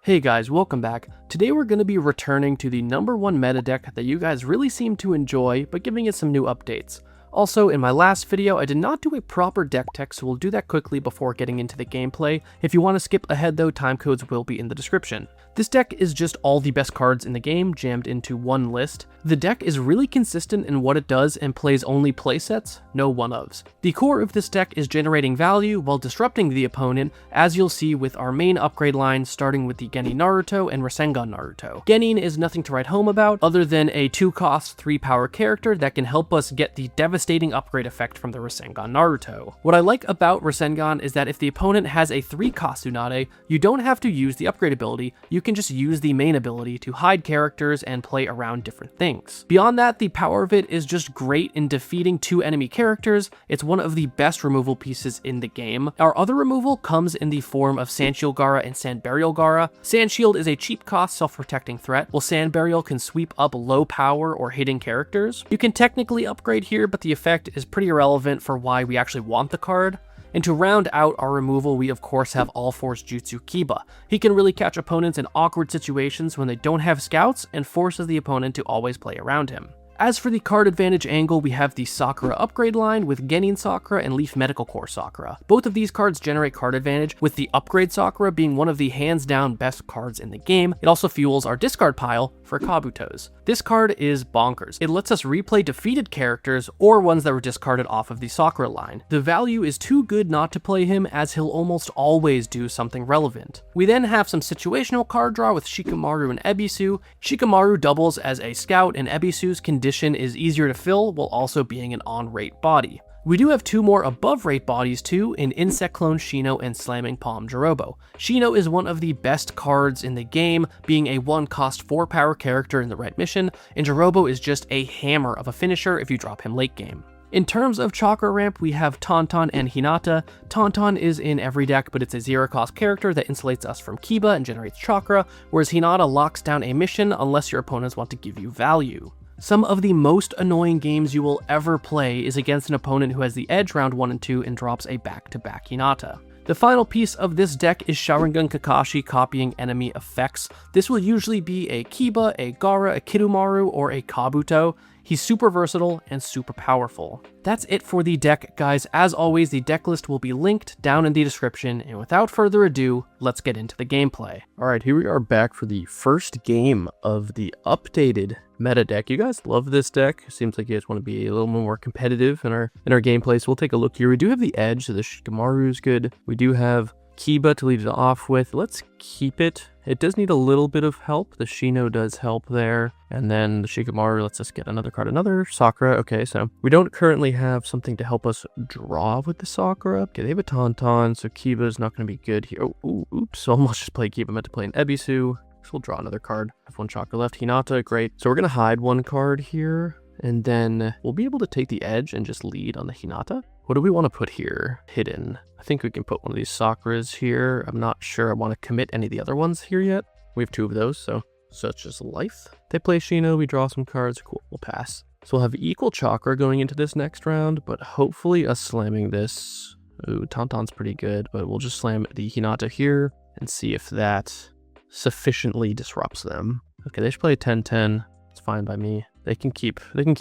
Hey guys, welcome back. Today we're going to be returning to the #1 meta deck that you guys really seem to enjoy, but giving it some new updates. Also, in my last video, I did not do a proper deck tech, so we'll do that quickly before getting into the gameplay. If you want to skip ahead though, timecodes will be in the description. This deck is just all the best cards in the game jammed into one list. The deck is really consistent in what it does and plays only playsets, no one-ofs. The core of this deck is generating value while disrupting the opponent, as you'll see with our main upgrade line starting with the Genin Naruto and Rasengan Naruto. Genin is nothing to write home about other than a 2-cost, 3-power character that can help us get the devastating upgrade effect from the Rasengan Naruto. What I like about Rasengan is that if the opponent has a 3-cost Tsunade, you don't have to use the upgrade ability, you can just use the main ability to hide characters and play around different things. Beyond that, the power of it is just great in defeating 2 enemy characters. It's one of the best removal pieces in the game. Our other removal comes in the form of Sandshield Gara and Sand Burial Gara. Sandshield is a cheap cost self-protecting threat, while Sand Burial can sweep up low power or hidden characters. You can technically upgrade here, but the effect is pretty irrelevant for why we actually want the card. And to round out our removal, we of course have All Force Jutsu Kiba. He can really catch opponents in awkward situations when they don't have scouts and forces the opponent to always play around him. As for the card advantage angle, we have the Sakura upgrade line with Genin Sakura and Leaf Medical Core Sakura. Both of these cards generate card advantage, with the upgrade Sakura being one of the hands down best cards in the game. It also fuels our discard pile for Kabutos. This card is bonkers. It lets us replay defeated characters or ones that were discarded off of the Sakura line. The value is too good not to play him, as he'll almost always do something relevant. We then have some situational card draw with Shikamaru and Ebisu. Shikamaru doubles as a scout, and Ebisu's condition is easier to fill while also being an on-rate body. We do have 2 more above-rate bodies too, in Insect Clone Shino and Slamming Palm Jirobo. Shino is one of the best cards in the game, being a 1-cost 4-power character in the right mission, and Jirobo is just a hammer of a finisher if you drop him late game. In terms of chakra ramp, we have Tauntaun and Hinata. Tauntaun is in every deck, but it's a 0-cost character that insulates us from Kiba and generates chakra, whereas Hinata locks down a mission unless your opponents want to give you value. Some of the most annoying games you will ever play is against an opponent who has the edge round 1 and 2 and drops a back-to-back Hinata. The final piece of this deck is Sharingan Kakashi copying enemy effects. This will usually be a Kiba, a Gaara, a Kidomaru, or a Kabuto. He's super versatile and super powerful. That's it for the deck, guys. As always, the deck list will be linked down in the description, and without further ado, let's get into the gameplay. Alright, here we are back for the first game of the updated meta deck. You guys love this deck. Seems like you guys want to be a little more competitive in our gameplay, so we'll take a look here. We do have the edge, so the Shikamaru is good. We do have Kiba to lead it off with. Let's keep it. It does need a little bit of help. The Shino does help there. And then the Shikamaru lets us get another card. Another Sakura. Okay, so we don't currently have something to help us draw with the Sakura. Okay, they have a Tauntaun, so Kiba is not going to be good here. Oh, oops. Almost just played Kiba. I meant to play an Ebisu. So we'll draw another card. Have 1 chakra left. Hinata, great. So we're going to hide 1 card here. And then we'll be able to take the edge and just lead on the Hinata. What do we want to put here? Hidden. I think we can put one of these Sakuras here. I'm not sure I want to commit any of the other ones here yet. We have 2 of those, so such as life. They play Shino, we draw some cards. Cool, we'll pass. So we'll have equal chakra going into this next round, but hopefully us slamming this. Ooh, Tauntaun's pretty good, but we'll just slam the Hinata here and see if that sufficiently disrupts them. Okay, they should play 10-10. It's fine by me. They can keep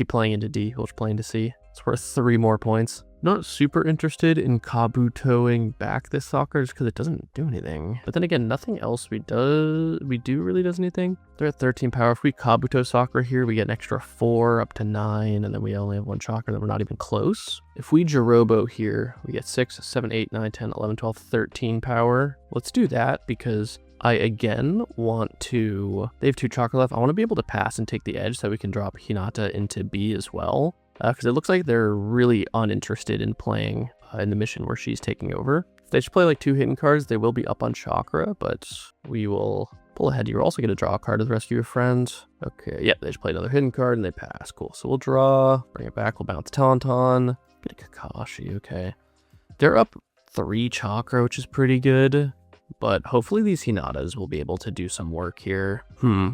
playing into D. We'll just play into C. It's worth 3 more points. Not super interested in Kabutoing back this Sakura just because it doesn't do anything. But then again, nothing else we do really does anything. They're at 13 power. If we Kabuto Sakura here, we get an extra 4 up to 9, and then we only have 1 chakra, then we're not even close. If we Jirobo here, we get 6, 7, 8, 9, 10, 11, 12, 13 power. Let's do that because I again want to... They have 2 chakra left. I want to be able to pass and take the edge so we can drop Hinata into B as well. Because it looks like they're really uninterested in playing in the mission where she's taking over. If they should play like 2 hidden cards, they will be up on chakra, but we will pull ahead. You're also going to draw a card to the rescue your friend. Okay, yeah, they just play another hidden card and they pass. Cool, so we'll draw, bring it back, we'll bounce Tauntaun, get a Kakashi, okay. They're up 3 chakra, which is pretty good. But hopefully these Hinatas will be able to do some work here.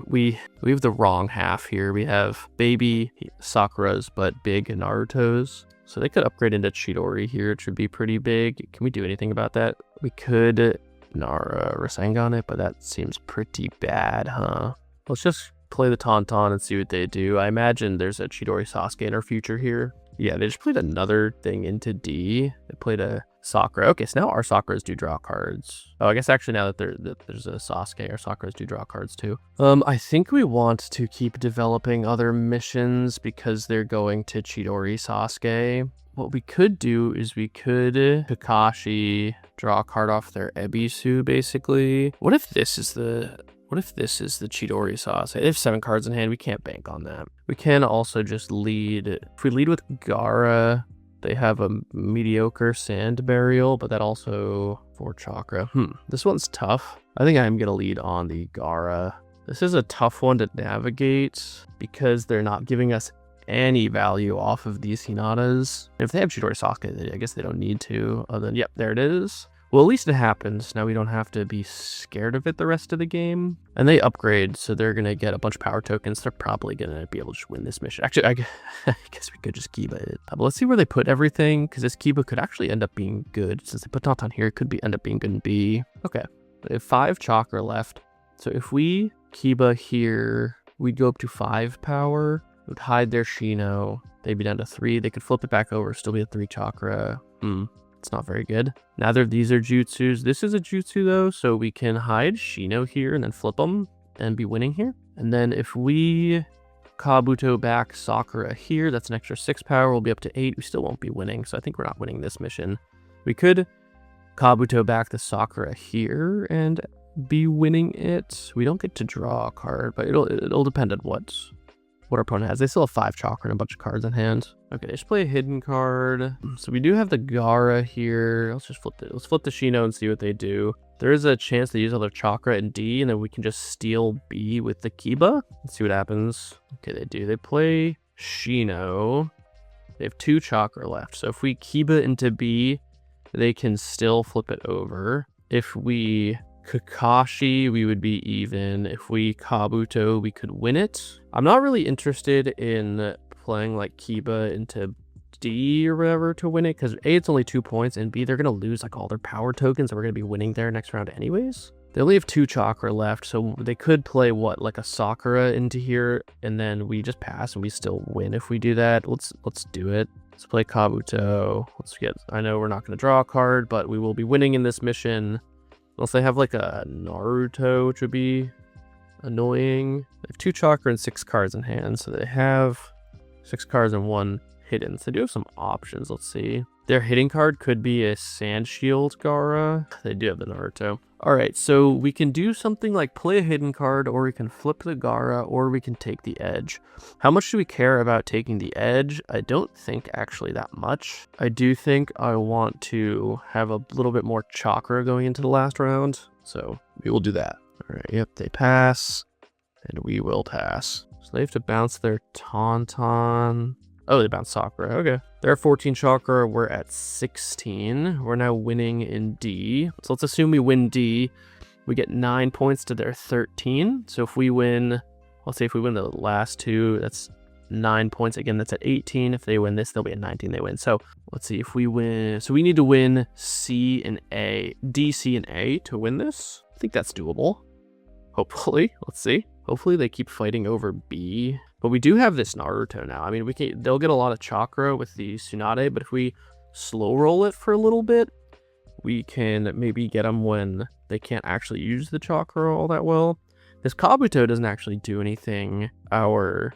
We have the wrong half here. We have baby Sakuras, but big Narutos. So they could upgrade into Chidori here. It should be pretty big. Can we do anything about that? We could Rasengan it, but that seems pretty bad, huh? Let's just play the Tauntaun and see what they do. I imagine there's a Chidori Sasuke in our future here. Yeah, they just played another thing into D. They played a Sakura. Okay, so now our Sakuras do draw cards. Oh, I guess actually now that there's a Sasuke, our Sakuras do draw cards too. I think we want to keep developing other missions because they're going to Chidori Sasuke. What we could do is we could Kakashi draw a card off their Ebisu, basically. What if this is the Chidori Sasuke? They have 7 cards in hand. We can't bank on that. We can also just lead. If we lead with Gaara, they have a mediocre Sand Burial, but that also 4 Chakra. This one's tough. I think I'm going to lead on the Gaara. This is a tough one to navigate because they're not giving us any value off of these Hinatas. If they have Chidori Sasuke, I guess they don't need to. Other than, yep, there it is. Well, at least it happens. Now we don't have to be scared of it the rest of the game. And they upgrade, so they're going to get a bunch of power tokens. They're probably going to be able to just win this mission. Actually, I guess we could just Kiba it. But let's see where they put everything, because this Kiba could actually end up being good. Since they put Tauntaun here, it could end up being good in B. Okay, they have 5 Chakra left. So if we Kiba here, we'd go up to 5 power. Would hide their Shino. They'd be down to 3. They could flip it back over, still be at 3 Chakra. It's not very good. Neither of these are jutsus. This is a jutsu though, so we can hide Shino here and then flip them and be winning here. And then if we Kabuto back Sakura here, that's an extra 6 power. We'll be up to 8. We still won't be winning, so I think we're not winning this mission. We could Kabuto back the Sakura here and be winning it. We don't get to draw a card, but it'll depend on what our opponent has. They still have 5 Chakra and a bunch of cards in hand. Okay, let's play a hidden card. So we do have the Gaara here. Let's just flip it. Let's flip the Shino and see what they do. There is a chance they use all their Chakra in D, and then we can just steal B with the Kiba. Let's see what happens. Okay, they do. They play Shino. They have 2 Chakra left. So if we Kiba into B, they can still flip it over. If we Kakashi, we would be even. If we Kabuto, we could win it. I'm not really interested in playing like Kiba into D or whatever to win it, because A, it's only 2 points, and B, they're going to lose like all their power tokens, and we're going to be winning there next round anyways. They only have 2 Chakra left, so they could play what, like a Sakura into here, and then we just pass and we still win if we do that. Let's do it. Let's play Kabuto. I know we're not going to draw a card, but we will be winning in this mission. Unless they have like a Naruto, which would be annoying. They have 2 Chakra and 6 cards in hand, so they have 6 cards and 1 hidden. So they do have some options. Let's see. Their hitting card could be a Sand Shield Gaara. They do have the Naruto. Alright, so we can do something like play a hidden card, or we can flip the Gaara, or we can take the edge. How much do we care about taking the edge? I don't think actually that much. I do think I want to have a little bit more Chakra going into the last round, so we will do that. Alright, yep, they pass, and we will pass. So they have to bounce their Tauntaun. Oh, they bounced Sakura. Okay. They're at 14 Chakra. We're at 16. We're now winning in D. So let's assume we win D. We get 9 points to their 13. So if we win, let's say if we win the last 2, that's 9 points. Again, that's at 18. If they win this, they'll be at 19. They win. So let's see if we win. So we need to win C and A, D, C, and A to win this. I think that's doable. Hopefully. Let's see. Hopefully they keep fighting over B. But we do have this Naruto now. I mean, they'll get a lot of Chakra with the Tsunade, but if we slow roll it for a little bit, we can maybe get them when they can't actually use the Chakra all that well. This Kabuto doesn't actually do anything. Our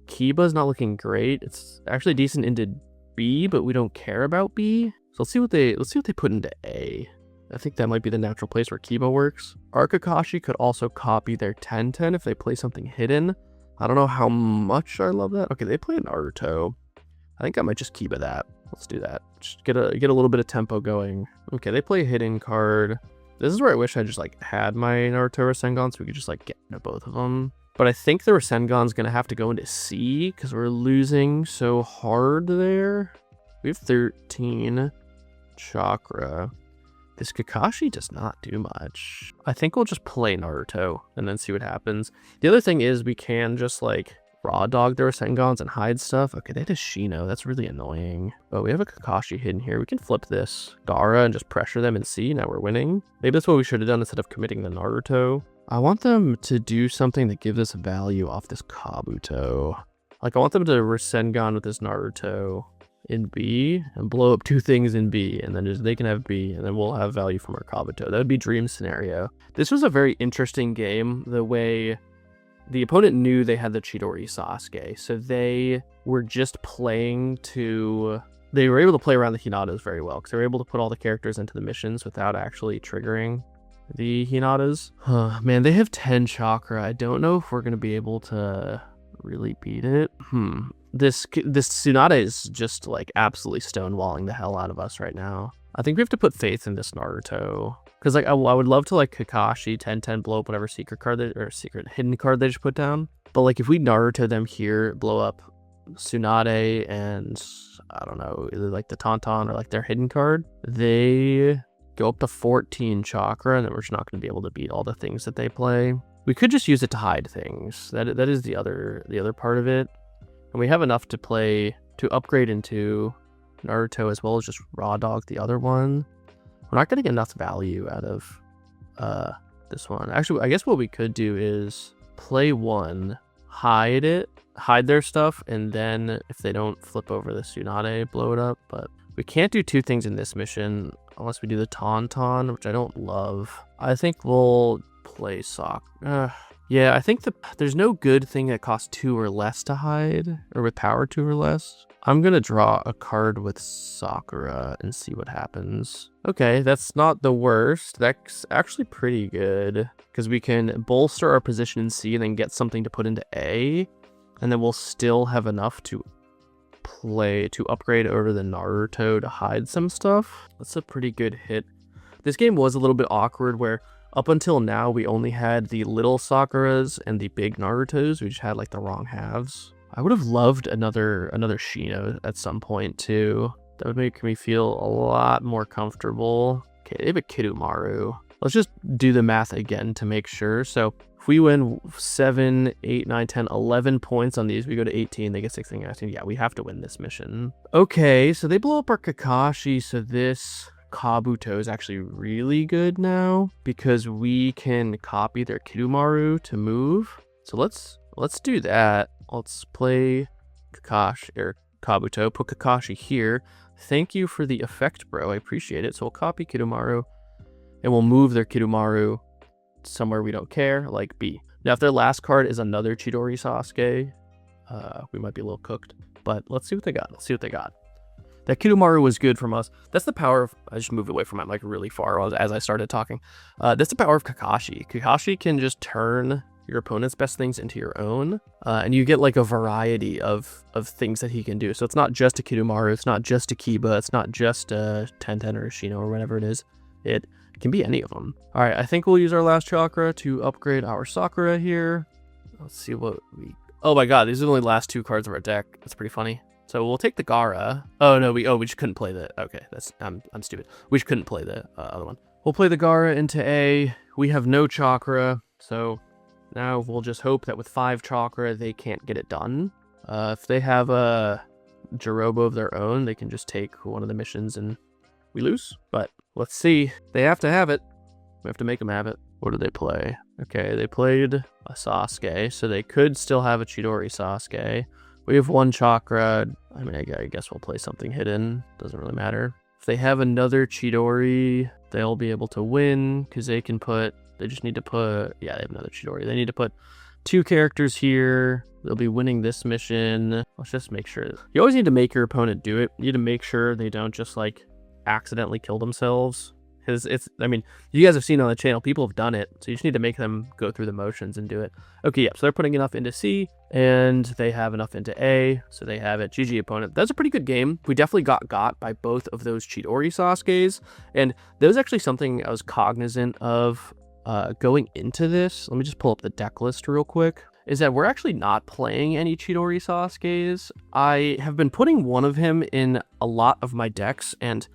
Kiba's not looking great. It's actually decent into B, but we don't care about B. So let's see what they put into A. I think that might be the natural place where Kiba works. Our Kakashi could also copy their 10-10 if they play something hidden. I don't know how much I love that. Okay, they play Naruto. I think I might just Kiba that. Let's do that. Just get a little bit of tempo going. Okay, they play a hidden card. This is where I wish I just like had my Naruto Rasengan so we could just like get into both of them. But I think the Rasengan's gonna have to go into C because we're losing so hard there. We have 13 Chakra. This Kakashi does not do much. I think we'll just play Naruto and then see what happens. The other thing is we can just like raw dog their Sengons and hide stuff. Okay, they had a Shino. That's really annoying. Oh, we have a Kakashi hidden here. We can flip this Gaara and just pressure them and see. Now we're winning. Maybe that's what we should have done instead of committing the Naruto. I want them to do something that gives us value off this Kabuto. Like, I want them to Rasengan with this Naruto in B and blow up 2 things in B, and then just they can have B, and then we'll have value from our Kabuto. That would be dream scenario. This was a very interesting game, the way the opponent knew they had the Chidori Sasuke, so they were just playing to... They were able to play around the Hinatas very well, because they were able to put all the characters into the missions without actually triggering the Hinatas. Man, they have 10 chakra. I don't know if we're going to be able to really beat it. This Tsunade is just like absolutely stonewalling the hell out of us right now. I think we have to put faith in this Naruto. Because like I would love to like Kakashi 10-10 blow up whatever secret card or secret hidden card they just put down. But like if we Naruto them here, blow up Tsunade and I don't know, either like the Tauntaun or like their hidden card, they go up to 14 chakra, and then we're just not going to be able to beat all the things that they play. We could just use it to hide things. That is the other part of it. And we have enough to play to upgrade into Naruto as well as just raw dog the other one. We're not getting enough value out of this one. Actually, I guess what we could do is play one, hide their stuff, and then if they don't flip over the Tsunade, blow it up. But we can't do 2 things in this mission unless we do the Tauntaun, which I don't love. I think we'll play yeah, I think there's no good thing that costs 2 or less to hide, or with power 2 or less. I'm gonna draw a card with Sakura and see what happens. Okay, that's not the worst. That's actually pretty good, because we can bolster our position in C and then get something to put into A, and then we'll still have enough to upgrade over the Naruto to hide some stuff. That's a pretty good hit. This game was a little bit awkward where up until now we only had the little Sakuras and the big Narutos. We just had like the wrong halves. I would have loved another Shino at some point too. That would make me feel a lot more comfortable. Okay, they have a Kidomaru. Let's just do the math again to make sure. So if we win 7, 8, 9, 10, 11 points on these, we go to 18, they get 16, 19. Yeah, we have to win this mission. Okay, so they blow up our Kakashi, so this Kabuto is actually really good now because we can copy their Kidomaru to move. So let's do that. Let's play Kakashi or Kabuto, put Kakashi here. Thank you for the effect, bro. I appreciate it. So we'll copy Kidomaru and we'll move their Kidomaru somewhere we don't care, like B. Now, if their last card is another Chidori Sasuke, we might be a little cooked. But let's see what they got. That Kidomaru was good from us. That's the power of... I just moved away from my mic really far as I started talking. That's the power of Kakashi. Kakashi can just turn your opponent's best things into your own, and you get like a variety of things that he can do. So it's not just a Kidomaru, it's not just a Kiba, it's not just a Tenten or a Shino or whatever it is. It can be any of them. All right, I think we'll use our last chakra to upgrade our Sakura here. Let's see what we... Oh my god, these are the only last 2 cards of our deck. That's pretty funny. So we'll take the Gaara. Oh no, we just couldn't play the... Okay, that's... I'm stupid. We just couldn't play the other one. We'll play the Gaara into A. We have no chakra, so now we'll just hope that with 5 chakra, they can't get it done. If they have a Jirobo of their own, they can just take one of the missions and we lose. But let's see. They have to have it. We have to make them have it. What did they play? Okay, they played a Sasuke, so they could still have a Chidori Sasuke. We have 1 chakra. I mean, I guess we'll play something hidden. Doesn't really matter. If they have another Chidori, they'll be able to win because they can put... They just need to put... Yeah, they have another Chidori. They need to put 2 characters here. They'll be winning this mission. Let's just make sure. You always need to make your opponent do it. You need to make sure they don't just, like, accidentally kill themselves. Because it's... I mean, you guys have seen on the channel, people have done it. So you just need to make them go through the motions and do it. Okay, yeah. So they're putting enough into C, and they have enough into A. So they have it. GG opponent. That's a pretty good game. We definitely got by both of those Chidori Sasukes. And that was actually something I was cognizant of going into this. Let me just pull up the deck list real quick. Is that we're actually not playing any Chidori Sasukes. I have been putting one of him in a lot of my decks, and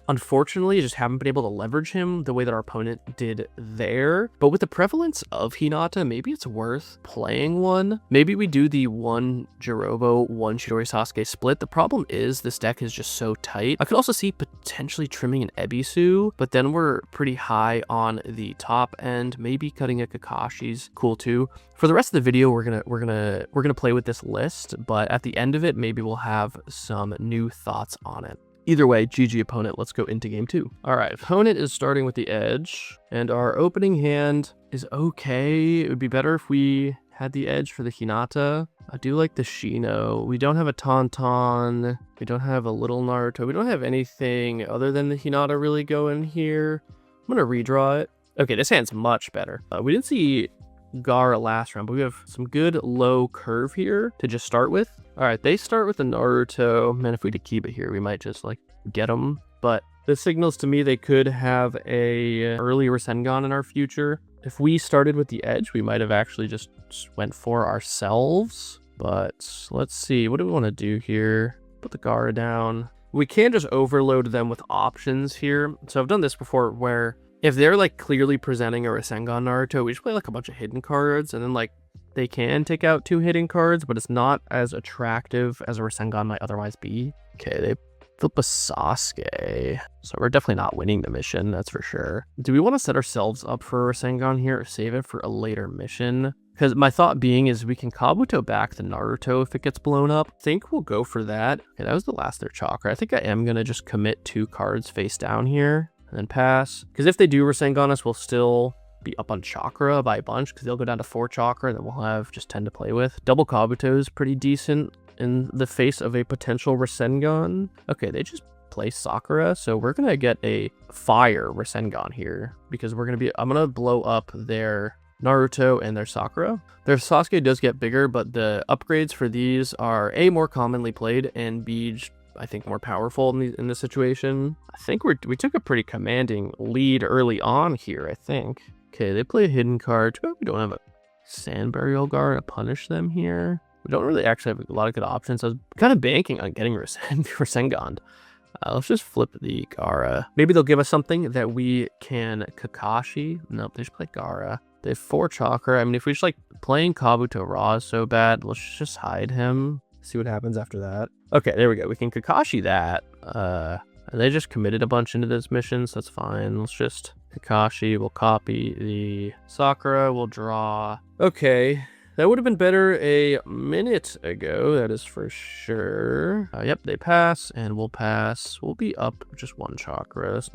Unfortunately, just haven't been able to leverage him the way that our opponent did there. But with the prevalence of Hinata, maybe it's worth playing one. Maybe we do the 1 Jirobo, 1 Chidori Sasuke split. The problem is this deck is just so tight. I could also see potentially trimming an Ebisu, but then we're pretty high on the top end. Maybe cutting a Kakashi's cool too. For the rest of the video, we're gonna play with this list, but at the end of it, maybe we'll have some new thoughts on it. Either way, GG opponent, let's go into game 2. All right, opponent is starting with the edge, and our opening hand is okay. It would be better if we had the edge for the Hinata. I do like the Shino. We don't have a Tauntaun. We don't have a little Naruto. We don't have anything other than the Hinata really going here. I'm gonna redraw it. Okay, this hand's much better. We didn't see Gaara last round, but we have some good low curve here to just start with. All right, they start with the Naruto. Man, if we did keep it here, we might just like get them. But this signals to me they could have a early Rasengan in our future. If we started with the edge, we might have actually just went for ourselves. But let's see, what do we want to do here? Put the Gaara down. We can just overload them with options here. So I've done this before where if they're like clearly presenting a Rasengan Naruto, we just play like a bunch of hidden cards, and then like they can take out 2 hidden cards, but it's not as attractive as a Rasengan might otherwise be. Okay, they flip a Sasuke. So we're definitely not winning the mission, that's for sure. Do we want to set ourselves up for a Rasengan here or save it for a later mission? Because my thought being is we can Kabuto back the Naruto if it gets blown up. I think we'll go for that. Okay, that was the last of their chakra. I think I am going to just commit 2 cards face down here and then pass. Because if they do Rasengan us, we'll still be up on chakra by a bunch because they'll go down to 4 chakra and then we'll have just 10 to play with. Double Kabuto is pretty decent in the face of a potential Rasengan. Okay, they just play Sakura, so we're gonna get a fire Rasengan here because we're gonna be, I'm gonna blow up their Naruto and their Sakura. Their Sasuke does get bigger, but the upgrades for these are A, more commonly played, and B, I think more powerful in this situation. I think we took a pretty commanding lead early on here, I think. Okay, they play a hidden card. We don't have a Sand Burial Guard to punish them here. We don't really actually have a lot of good options. I was kind of banking on getting Rasengan. Let's just flip the Gaara. Maybe they'll give us something that we can Kakashi. Nope, they just play Gaara. They have 4 chakra. I mean, if we just like playing Kabuto Raw is so bad, let's just hide him. See what happens after that. Okay, there we go. We can Kakashi that. And they just committed a bunch into this mission, so that's fine. Let's just Kakashi. We'll copy the Sakura. We'll draw. Okay. That would have been better a minute ago, that is for sure. Yep, they pass, and we'll pass. We'll be up just 1 chakra. That's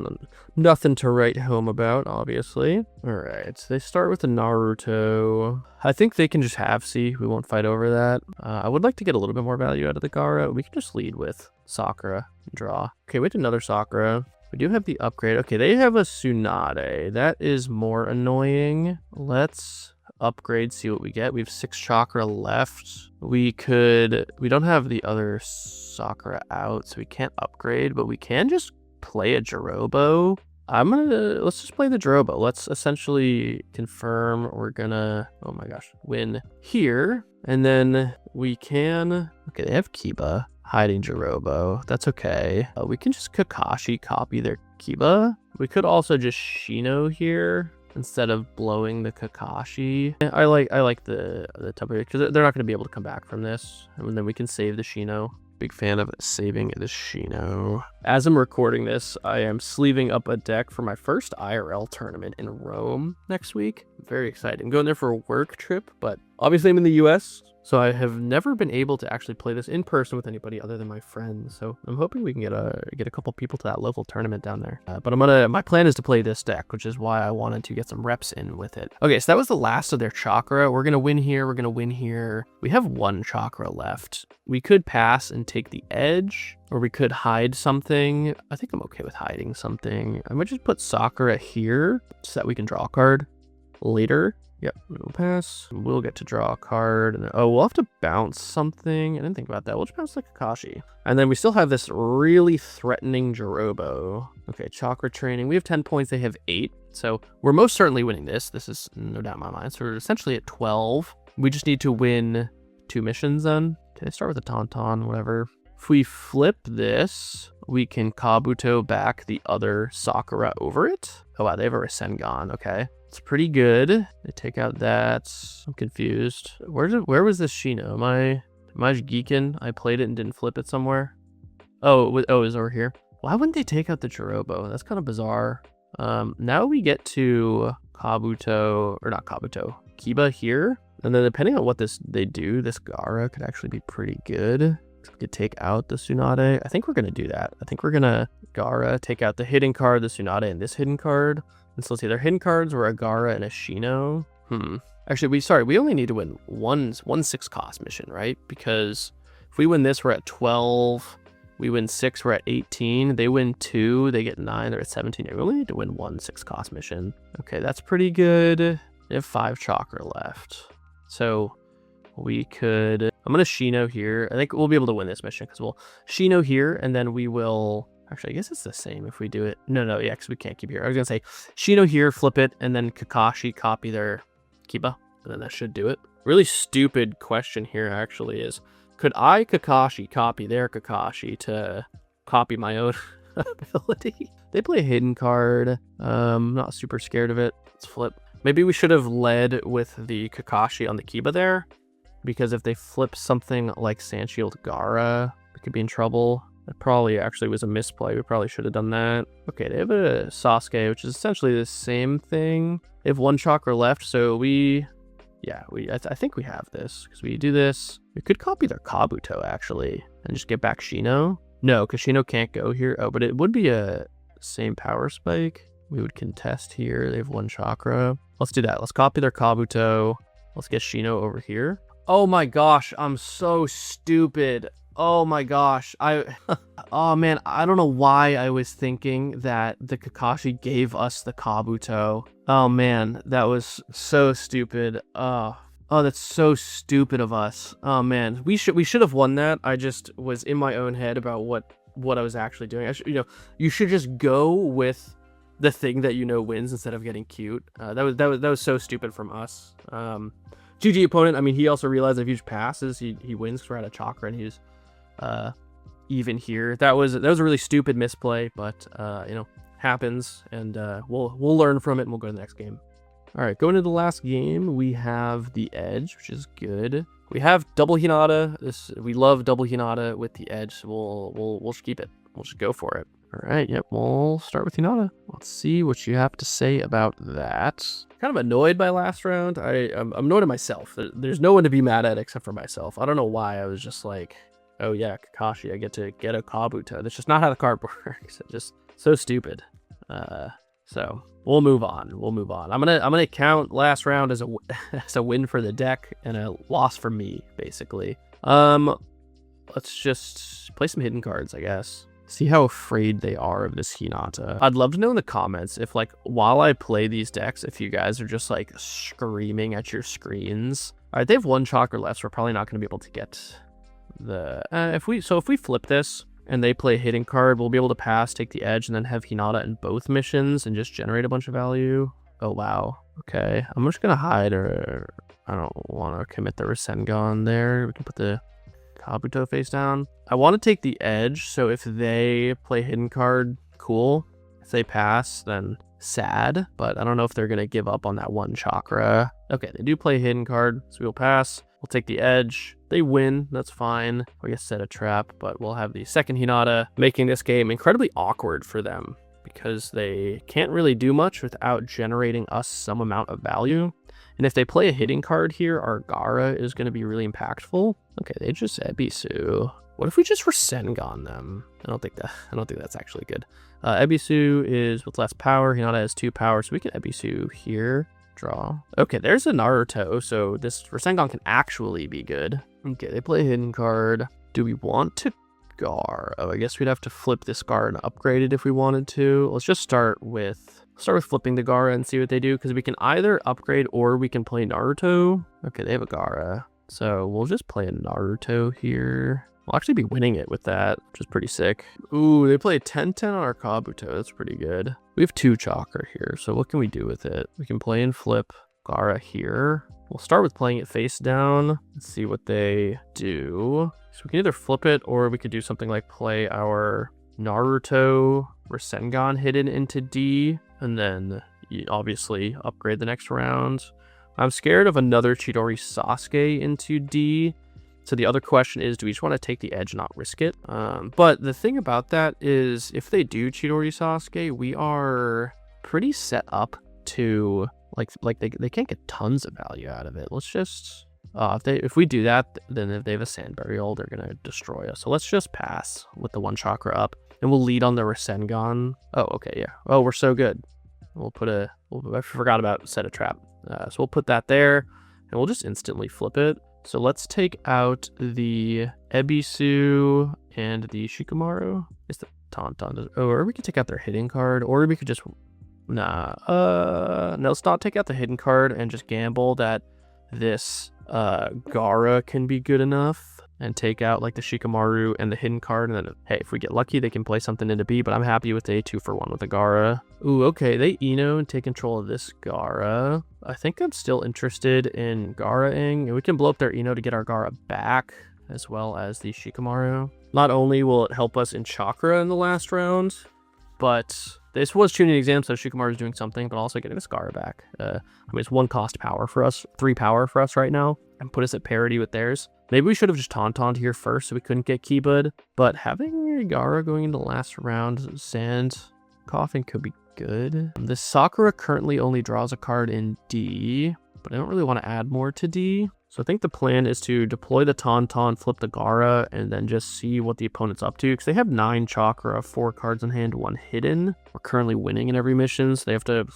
nothing to write home about, obviously. All right, they start with the Naruto. I think they can just have C. We won't fight over that. I would like to get a little bit more value out of the Gaara. We can just lead with Sakura and draw. Okay, wait, another Sakura. We do have the upgrade. Okay, they have a Tsunade. That is more annoying. Let's upgrade, see what we get. We have 6 chakra left. We don't have the other Sakura out, so we can't upgrade, but we can just play a Jirobo. Let's just play the Jirobo. Let's essentially confirm we're gonna, oh my gosh, win here. And then we can, okay, they have Kiba hiding Jirobo. That's okay. We can just Kakashi copy their Kiba. We could also just Shino here instead of blowing the Kakashi. I like the Tubby because they're not going to be able to come back from this. And then we can save the Shino. Big fan of saving the Shino. As I'm recording this, I am sleeving up a deck for my first IRL tournament in Rome next week. Very excited. I'm going there for a work trip, but obviously I'm in the US, so I have never been able to actually play this in person with anybody other than my friends. So I'm hoping we can get a couple people to that local tournament down there. But my plan is to play this deck, which is why I wanted to get some reps in with it. Okay, so that was the last of their chakra. We're gonna win here. We're gonna win here. We have 1 chakra left. We could pass and take the edge, or we could hide something. I think I'm okay with hiding something. I might just put Sakura here so that we can draw a card later. Yep, we'll pass. We'll get to draw a card. And then, oh, we'll have to bounce something. I didn't think about that. We'll just bounce the Kakashi. And then we still have this really threatening Jirobo. Okay, chakra training. We have 10 points. They have 8. So we're most certainly winning this. This is no doubt in my mind. So we're essentially at 12. We just need to win 2 missions then. Okay, start with a Tauntaun, whatever. If we flip this, we can Kabuto back the other Sakura over it. Oh wow, they have a Rasengan. Okay, it's pretty good. They take out that. I'm confused. Where was this Shino? Am I geeking? I played it and didn't flip it somewhere. Oh, it was over here. Why wouldn't they take out the Jirobo? That's kind of bizarre. Now we get to Kabuto, or not Kabuto, Kiba here. And then depending on what they do, this Gara could actually be pretty good. We could take out the Tsunade. I think we're going to do that. I think we're going to Gara, take out the hidden card, the Tsunade, and this hidden card. And so let's see, their hidden cards were a Gara and a Shino. Actually, we only need to win one 6 cost mission, right? Because if we win this, we're at 12. We win 6, we're at 18. They win 2, they get 9, they're at 17. We only need to win 1 6 cost mission. Okay, that's pretty good. They have 5 chakra left. So we could, I'm going to Shino here. I think we'll be able to win this mission because we'll Shino here and then we will, actually, I guess it's the same if we do it. No, yeah, because we can't keep here. I was going to say Shino here, flip it, and then Kakashi copy their Kiba, and then that should do it. Really stupid question here actually is, could I Kakashi copy their Kakashi to copy my own ability? They play a hidden card. I'm not super scared of it. Let's flip. Maybe we should have led with the Kakashi on the Kiba there, because if they flip something like Sanshield Gara, we could be in trouble. That probably actually was a misplay. We probably should have done that. Okay, they have a Sasuke, which is essentially the same thing. They have 1 chakra left, so I think we have this, because we do this. We could copy their Kabuto, actually, and just get back Shino. No, because Shino can't go here. Oh, but it would be a same power spike. We would contest here. They have 1 chakra. Let's do that. Let's copy their Kabuto. Let's get Shino over here. Oh my gosh, I'm so stupid. Oh my gosh. Oh man, I don't know why I was thinking that the Kakashi gave us the Kabuto. Oh man, that was so stupid. Oh, that's so stupid of us. Oh man, we should have won that. I just was in my own head about what I was actually doing. You should just go with the thing that wins instead of getting cute. That was so stupid from us. GG opponent. I mean, he also realized if he just passes, he wins because we're out of chakra and he's even here. That was a really stupid misplay, but happens, and we'll learn from it and we'll go to the next game. All right, going into the last game, we have the Edge, which is good. We have double Hinata. We love double Hinata with the Edge, so we'll just keep it. We'll just go for it. All right, yep, we'll start with Hinata. Let's see what you have to say about that. Kind of annoyed by last round. I'm annoyed at myself. There's no one to be mad at except for myself. I don't know why I was just like, oh yeah, Kakashi, I get to get a Kabuto. That's just not how the card works. It's just so stupid. So we'll move on. I'm gonna count last round as a win for the deck and a loss for me, basically. Let's just play some hidden cards, I guess. See how afraid they are of this Hinata. I'd love to know in the comments if, like, while I play these decks, if you guys are just like screaming at your screens. All right, they have 1 chakra left, so we're probably not going to be able to get the if we flip this and they play a hidden card, we'll be able to pass, take the Edge, and then have Hinata in both missions and just generate a bunch of value. Oh wow. Okay, I'm just gonna hide, or I don't want to commit the Rasengan there. We can put the Kabuto face down. I want to take the Edge, so if they play hidden card, cool. If they pass, then sad, but I don't know if they're gonna give up on that 1 chakra. Okay, they do play hidden card, so we'll pass. We'll take the Edge. They win, that's fine. We guess set a trap, but we'll have the second Hinata, making this game incredibly awkward for them because they can't really do much without generating us some amount of value. And if they play a hidden card here, our Gara is going to be really impactful. Okay, they just Ebisu. What if we just Rasengan them? I don't think that's actually good. Ebisu is with less power. Hinata has 2 power, so we can Ebisu here. Draw. Okay, there's a Naruto, so this Rasengan can actually be good. Okay, they play a hidden card. Do we want to Gar? Oh, I guess we'd have to flip this Gar and upgrade it if we wanted to. Let's just start with flipping the Gara and see what they do, because we can either upgrade or we can play Naruto. Okay, they have a Gara, so we'll just play a Naruto here. We'll actually be winning it with that, which is pretty sick. Ooh, they play 10-10 on our Kabuto. That's pretty good. We have 2 chakra here, so what can we do with it? We can play and flip Gara here. We'll start with playing it face down. Let's see what they do. So we can either flip it, or we could do something like play our Naruto Rasengan hidden into D, and then you obviously upgrade the next round. I'm scared of another Chidori Sasuke into D. So the other question is, do we just want to take the edge and not risk it? But the thing about that is, if they do Chidori Sasuke, we are pretty set up to like they can't get tons of value out of it. Let's just if we do that, then if they have a sand burial, they're gonna destroy us. So let's just pass with the 1 chakra up, and we'll lead on the Rasengan. Oh, okay, yeah. Oh, we're so good. We'll put I forgot about set a trap. So we'll put that there, and we'll just instantly flip it. So let's take out the Ebisu and the Shikamaru. Is the Tauntaun? Oh, or we could take out their hidden card, or we could just no, let's not take out the hidden card and just gamble that this Gaara can be good enough and take out like the Shikamaru and the hidden card, and then hey, if we get lucky they can play something into B, but I'm happy with a 2-for-1 with the Gaara. Ooh, okay, they Ino and take control of this Gaara. I think I'm still interested in Gaara-ing, and we can blow up their Ino to get our Gaara back, as well as the Shikamaru. Not only will it help us in Chakra in the last round, but this was tuning exam, so Shikamaru is doing something, but also getting the Gaara back. I mean, it's 1 cost power for us, 3 power for us right now, and put us at parity with theirs. Maybe we should have just Tauntauned here first so we couldn't get Keybud, but having Gaara going into the last round, Sand Coffin could be good. The Sakura currently only draws a card in D, but I don't really want to add more to D. So I think the plan is to deploy the Tauntaun, flip the Gaara, and then just see what the opponent's up to. Because they have 9 Chakra, 4 cards in hand, 1 hidden. We're currently winning in every mission, so they have to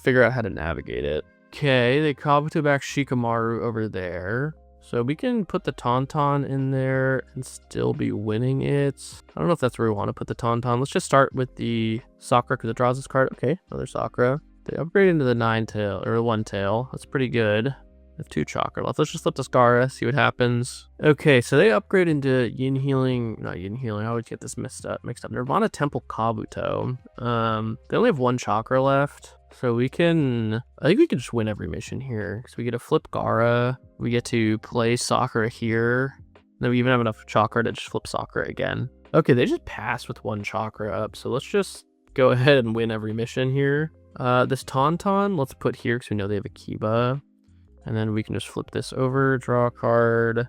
figure out how to navigate it. Okay, they Kabuto back Shikamaru over there. So we can put the Tauntaun in there and still be winning it. I don't know if that's where we want to put the Tauntaun. Let's just start with the Sakura because it draws this card. Okay, another Sakura. They upgrade into the 9-tail, or 1-tail. That's pretty good. Have 2 chakra left. Let's just flip the Gaara, see what happens. Okay, so they upgrade into Yin Healing. Not Yin Healing. I always get this mixed up. Nirvana Temple Kabuto. They only have 1 chakra left. So we can... I think we can just win every mission here. So we get to flip Gaara. We get to play Sakura here. Then we even have enough chakra to just flip Sakura again. Okay, they just passed with 1 chakra up. So let's just go ahead and win every mission here. This Tauntaun, let's put here because we know they have a Kiba. And then we can just flip this over, draw a card,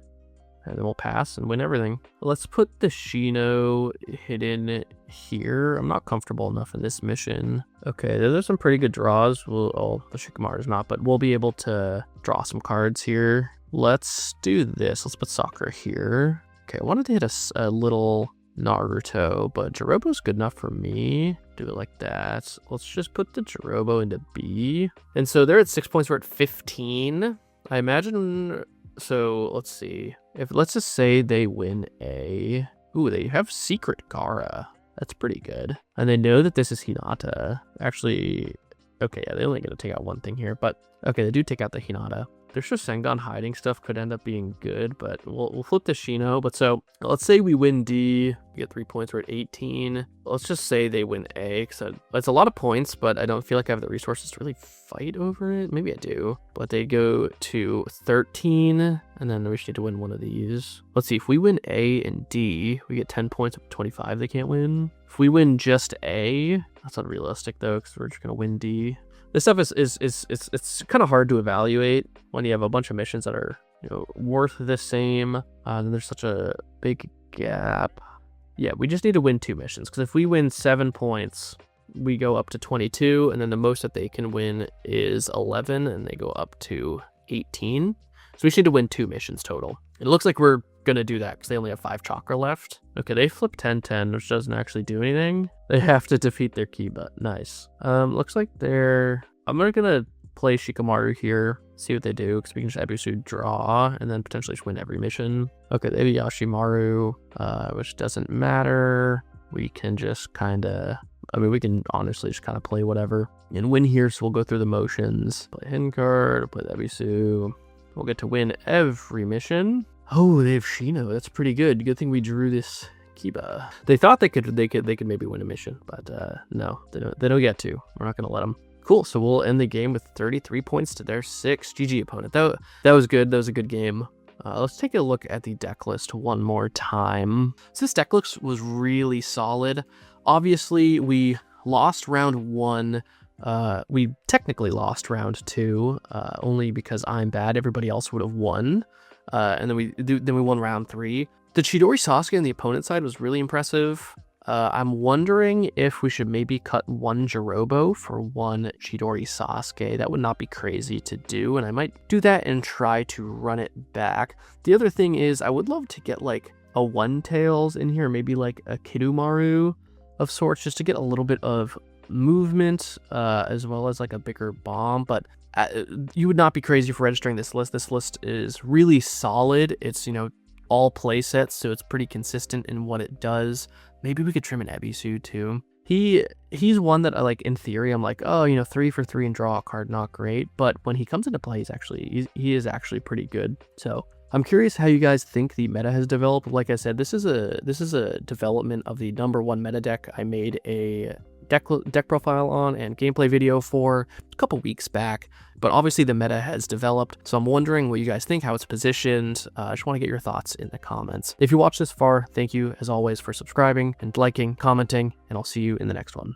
and then we'll pass and win everything. Let's put the Shino hidden here. I'm not comfortable enough in this mission. Okay, there's some pretty good draws. The Shikamaru's not, but we'll be able to draw some cards here. Let's do this. Let's put Sakura here. Okay, I wanted to hit a little Naruto, but Jirobo's good enough for me. Do it like that. Let's just put the Jirobo into B. And so they're at 6 points, we're at 15. I imagine, so let's see. Let's just say they win A. Ooh, they have Secret Gaara. That's pretty good. And they know that this is Hinata. Actually, okay, yeah, they're only going to take out 1 thing here, but okay, they do take out the Hinata. Their Shasengan hiding stuff could end up being good, but we'll flip the Shino. But so let's say we win D, we get 3 points, we're at 18. Let's just say they win A, because it's a lot of points, but I don't feel like I have the resources to really fight over it. Maybe I do, but they go to 13, and then we just need to win one of these. Let's see, if we win A and D, we get 10 points of 25 they can't win. If we win just A, that's not realistic though, because we're just gonna win D. This stuff it's kind of hard to evaluate when you have a bunch of missions that are, you know, worth the same. Then there's such a big gap. Yeah, we just need to win 2 missions, because if we win 7 points, we go up to 22, and then the most that they can win is 11, and they go up to 18. So we just need to win 2 missions total. It looks like we're gonna do that because they only have 5 chakra left. Okay, they flip 10-10, which doesn't actually do anything. They have to defeat their Kiba. Nice. Looks like I'm gonna play Shikamaru here, see what they do, because we can just Ebisu draw and then potentially just win every mission. Okay, they have Yashimaru, which doesn't matter. We can just we can honestly just kind of play whatever and win here. So we'll go through the motions. Play hidden card, play the Ebisu. We'll get to win every mission. Oh, they have Shino. That's pretty good. Good thing we drew this Kiba. They thought they could maybe win a mission, but no, they don't get to. We're not gonna let them. Cool. So we'll end the game with 33 points to their 6. GG opponent. That was good. That was a good game. Let's take a look at the deck list one more time. So this deck list was really solid. Obviously, we lost round 1. We technically lost round 2, only because I'm bad. Everybody else would have won. And then we won round 3. The Chidori Sasuke on the opponent side was really impressive. I'm wondering if we should maybe cut 1 Jirobo for 1 Chidori Sasuke. That would not be crazy to do, and I might do that and try to run it back. The other thing is, I would love to get like a One-Tails in here, maybe like a Kidomaru of sorts, just to get a little bit of movement, as well as like a bigger bomb. But you would not be crazy for registering this list. This list is really solid. It's, you know, all play sets, so it's pretty consistent in what it does. Maybe we could trim an Ebisu too. He's one that I like, in theory, I'm like, oh, you know, 3 for 3 and draw a card, not great. But when he comes into play, he is actually pretty good. So I'm curious how you guys think the meta has developed. Like I said, this is a development of the #1 meta deck. I made a deck profile on and gameplay video for a couple weeks back, but obviously the meta has developed, so I'm wondering what you guys think, how it's positioned. I just want to get your thoughts in the comments. If you watched this far, thank you as always for subscribing and liking, commenting, and I'll see you in the next one.